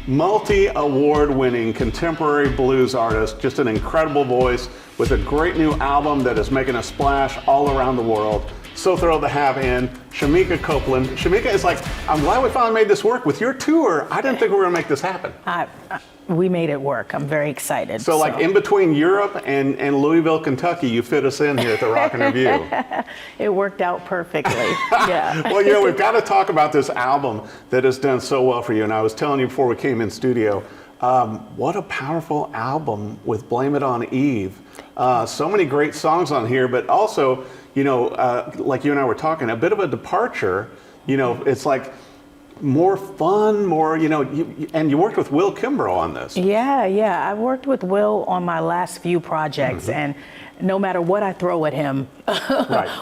multi-award-winning contemporary blues artist, just an incredible voice with a great new album that is making a splash all around the world. So thrilled to have in Shemekia Copeland. Shemekia, is like, I'm glad we finally made this work. With your tour, I didn't think we were gonna make this happen. We made it work. I'm very excited. So like in between Europe and Louisville, Kentucky, you fit us in here at the Rock and Review. It worked out perfectly, yeah. Well, you know, we've got to talk about this album that has done so well for you. And I was telling you before we came in studio, what a powerful album with Blame It on Eve. So many great songs on here, but also, you know, like you and I were talking, a bit of a departure. You know, it's like more fun, more, you know, and you worked with Will Kimbrough on this. Yeah. I worked with Will on my last few projects, and no matter what I throw at him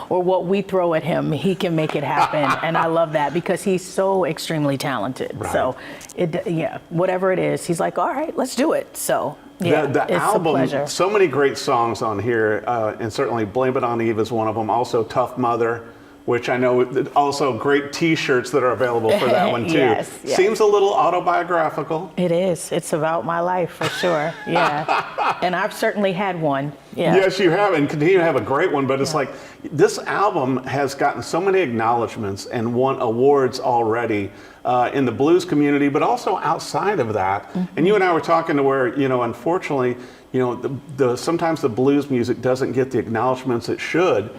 or what we throw at him, he can make it happen. And I love that because he's so extremely talented. So, whatever it is, he's like, all right, let's do it. So. Yeah, the album, so many great songs on here, and certainly Blame It on Eve is one of them. Also Tough Mother, which I know also great t-shirts that are available for that one too. Yes. Seems a little autobiographical. It is. It's about my life for sure. Yeah. And I've certainly had one. Yeah. Yes, you have, and continue to have a great one, but it's like this album has gotten so many acknowledgments and won awards already in the blues community, but also outside of that. And you and I were talking to where, you know, unfortunately, you know, sometimes the blues music doesn't get the acknowledgments it should,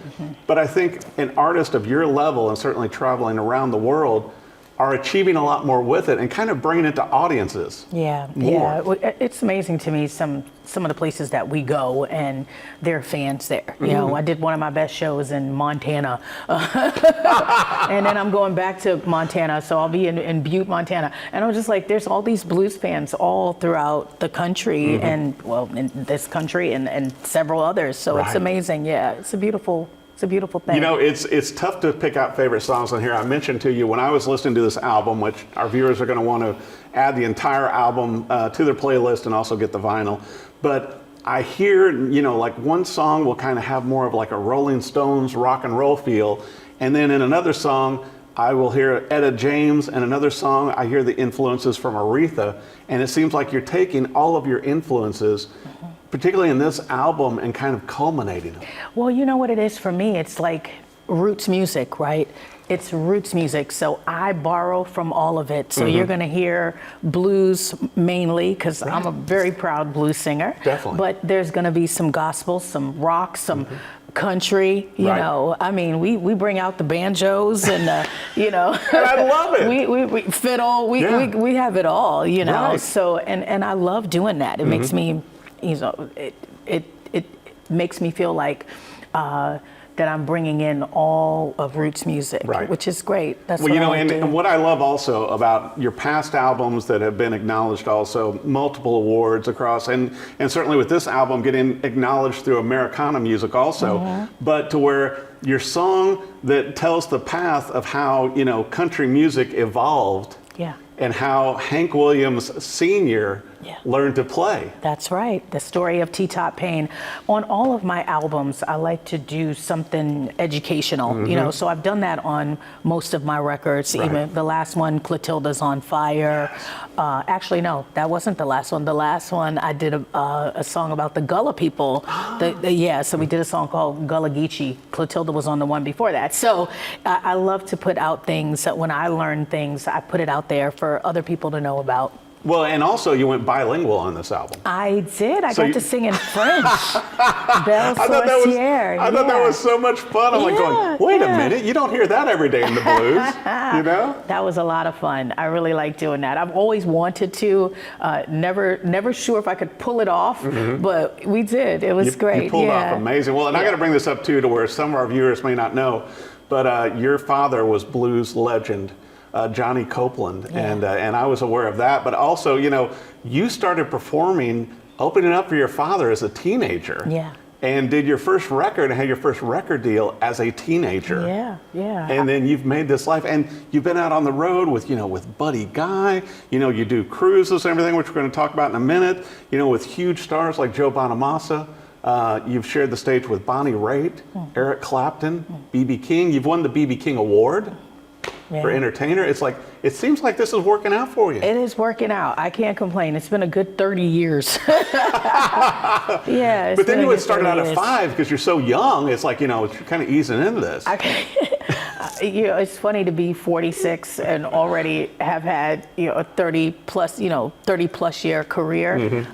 but I think an artist of your level and certainly traveling around the world are achieving a lot more with it and kind of bringing it to audiences. Yeah. It's amazing to me some of the places that we go and there are fans there. You know, I did one of my best shows in Montana, and then I'm going back to Montana, so I'll be in Butte, Montana, and I'm just like, there's all these blues fans all throughout the country, and well, in this country and several others. So it's amazing. Yeah, it's a beautiful thing. You know, it's tough to pick out favorite songs on here. I mentioned to you when I was listening to this album, which our viewers are going to want to add the entire album to their playlist and also get the vinyl. But I hear, you know, like one song will kind of have more of like a Rolling Stones rock and roll feel. And then in another song, I will hear Etta James, and another song, I hear the influences from Aretha. And it seems like you're taking all of your influences, particularly in this album, and kind of culminating them. Well, you know what it is for me? It's like roots music, right? It's roots music, so I borrow from all of it. So you're gonna hear blues mainly, because I'm a very proud blues singer. Definitely. But there's gonna be some gospel, some rock, some country, you know. I mean, we bring out the banjos and, you know. And I love it. we fiddle, we have it all, you know. So, and I love doing that. It makes me, you know, it makes me feel like that I'm bringing in all of roots music, which is great. That's well, what you know, I do. And what I love also about your past albums that have been acknowledged, also multiple awards across, and certainly with this album getting acknowledged through Americana music also, but to where your song that tells the path of how, you know, country music evolved. And how Hank Williams Sr. learned to play. That's right. The story of T-Top Payne. On all of my albums, I like to do something educational, you know, so I've done that on most of my records. Even the last one, Clotilda's on Fire. Actually, no, that wasn't the last one. The last one, I did a song about the Gullah people. So we did a song called Gullah Geechee. Clotilda was on the one before that. So I love to put out things. When I learn things, I put it out there for other people to know about. Well, and also you went bilingual on this album. I did. I got to sing in French. Belle I thought that was so much fun. I'm like going, wait a minute, you don't hear that every day in the blues, you know? That was a lot of fun. I really like doing that. I've always wanted to, never sure if I could pull it off, but we did. It was great. You pulled off amazing. Well, and I got to bring this up too, to where some of our viewers may not know, but your father was blues legend. Johnny Copeland, and I was aware of that, but also, you know, you started performing, opening up for your father as a teenager. And did your first record and had your first record deal as a teenager. And then you've made this life, and you've been out on the road with, you know, with Buddy Guy, you know, you do cruises and everything, which we're going to talk about in a minute, you know, with huge stars like Joe Bonamassa. You've shared the stage with Bonnie Raitt, Eric Clapton, B.B. King. You've won the B.B. King Award. for entertainer. It's like, it seems like this is working out for you. It is working out. I can't complain. It's been a good 30 years. Yeah. But then you would start out at 5 because you're so young. It's like, you're kind of easing into this. It's funny to be 46 and already have had a 30 plus year career.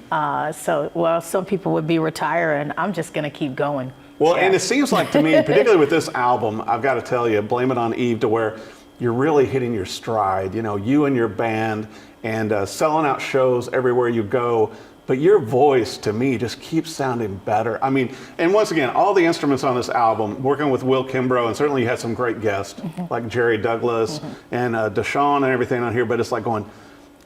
Some people would be retiring. I'm just going to keep going. Well, and it seems like to me, particularly with this album, I've got to tell you, Blame It on Eve, to where you're really hitting your stride. You and your band, and selling out shows everywhere you go. But your voice, to me, just keeps sounding better. I mean, and once again, all the instruments on this album, working with Will Kimbrough, and certainly you had some great guests like Jerry Douglas and DaShawn and everything on here, but it's like going,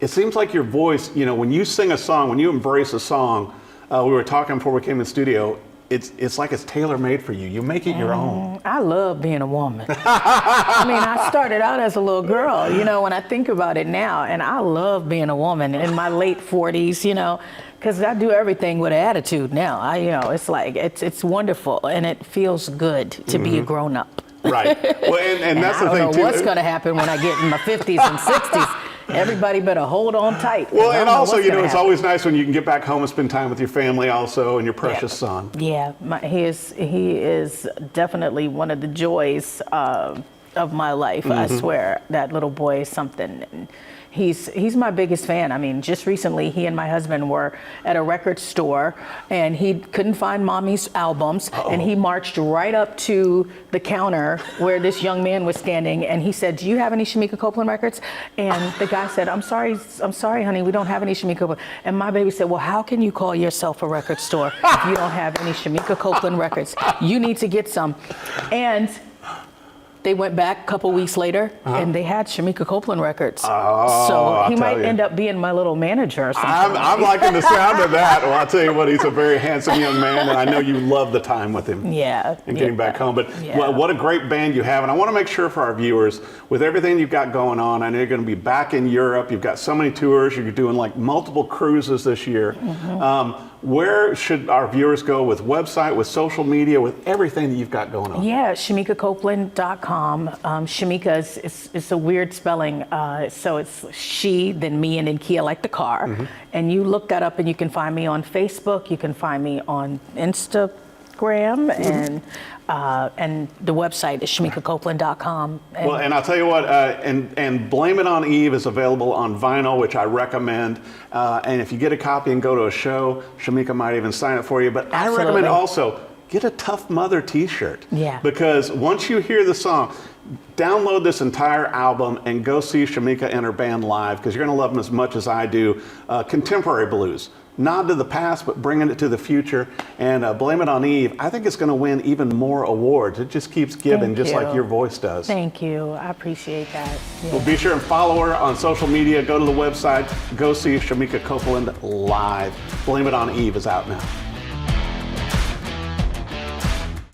it seems like your voice, when you sing a song, when you embrace a song, we were talking before we came in the studio, it's like it's tailor-made for you. You make it your own. I love being a woman. I mean, I started out as a little girl, when I think about it now, and I love being a woman in my late 40s, because I do everything with an attitude now. It's like, it's wonderful, and it feels good to be a grown-up. Right. Well, and that's the thing, too. I don't know what's going to happen when I get in my 50s and 60s. Everybody better hold on tight. Well, and also, it's always nice when you can get back home and spend time with your family also, and your precious son. Yeah, he is definitely one of the joys of my life. I swear, that little boy is something. And he's my biggest fan. I mean, just recently, he and my husband were at a record store, and he couldn't find Mommy's albums, and he marched right up to the counter where this young man was standing, and he said, "Do you have any Shemekia Copeland records?" And the guy said, I'm sorry, honey, we don't have any Shemekia Copeland." And my baby said, "Well, how can you call yourself a record store if you don't have any Shemekia Copeland records? You need to get some." And they went back a couple weeks later, and they had Shemekia Copeland records. So he might end up being my little manager or something. I'm liking the sound of that. Well, I'll tell you what, he's a very handsome young man, and I know you love the time with him. Yeah. And getting back home. But what a great band you have. And I want to make sure for our viewers, with everything you've got going on, I know you're going to be back in Europe. You've got so many tours. You're doing like multiple cruises this year. Where should our viewers go with website, with social media, with everything that you've got going on? Yeah, ShemekiaCopeland.com. Shemekia is a weird spelling. So it's she, then me, and then Kia, like the car. And you look that up, and you can find me on Facebook. You can find me on Instagram, and the website is ShemekiaCopeland.com. Well, and I'll tell you what, and Blame It on Eve is available on vinyl, which I recommend. And if you get a copy and go to a show, Shemekia might even sign it for you. But I recommend also get a Tough Mother t-shirt. Yeah. Because once you hear the song, download this entire album and go see Shemekia and her band live, because you're going to love them as much as I do. Contemporary blues. Nod to the past, but bringing it to the future. And Blame It on Eve, I think it's going to win even more awards. It just keeps giving, just like your voice does. Thank you. I appreciate that. Yeah. Well, be sure and follow her on social media. Go to the website. Go see Shemekia Copeland live. Blame It on Eve is out now.